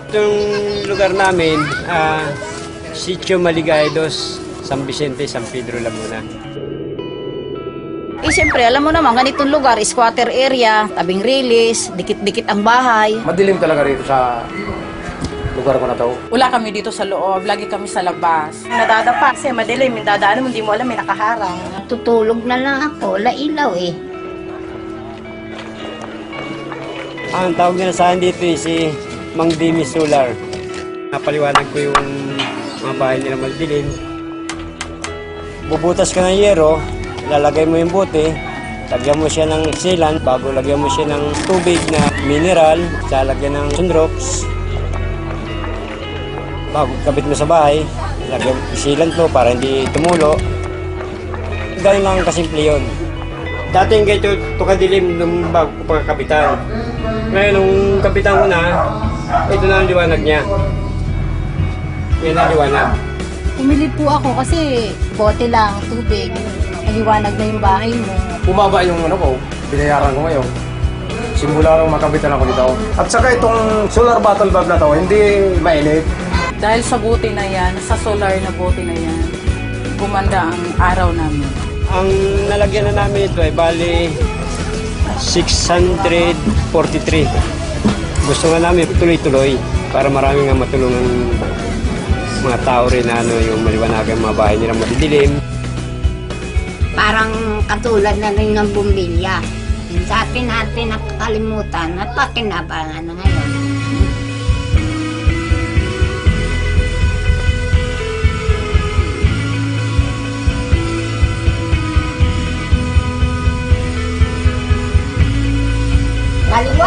Itong lugar namin, Sitio Maligaya Dos, San Vicente, San Pedro Lamuna. Siyempre, alam mo naman, ganitong lugar, squatter area, tabing rilis, dikit-dikit ang bahay. Madilim talaga rito sa lugar ko na to. Wala kami dito sa loob, lagi kami sa labas. Nadadapa kasi madilim, yung dadaan mo, hindi mo alam, may nakaharang. Tutulog na lang ako, wala ilaw eh. Ang tawag nila sa akin dito si Mang Dimi Solar. Napaliwanag ko yung mga bahay nila madilim. Bubutas ka ng yero, lalagay mo yung bote, lagyan mo siya ng sealant, bago lagyan mo siya ng tubig na mineral, lalagyan ng sunrox. Bago kabit mo sa bahay, lagyan sealant mo para hindi tumulo. Ganun lang kasimple yun. Dati yung ganito, ito kadilim nung bago ko pagkapitan. Ngayon, nung kapitan ko na, ito na ang liwanag niya. Yan ang liwanag. Pumili po ako kasi bote lang, tubig. Maliwanag na yung bahay mo. Bumaba yung ano ko, binayaran ko ngayon. Simula nung makabitan ako dito. At saka itong solar bottle bulb na to, hindi mainit. Dahil sa buti na yan, sa solar na buti na yan, gumanda ang araw namin. Ang nalagyan na namin ito ay bali 643. Gusto nga namin tuloy-tuloy para marami nga matulungan mga tao rin na yung maliwanagan mga bahay nila madidilim. Parang katulad na rin ng bumbilya. Yung sa atin natin nakakalimutan at pakinabangan na ngayon. Kaliwa!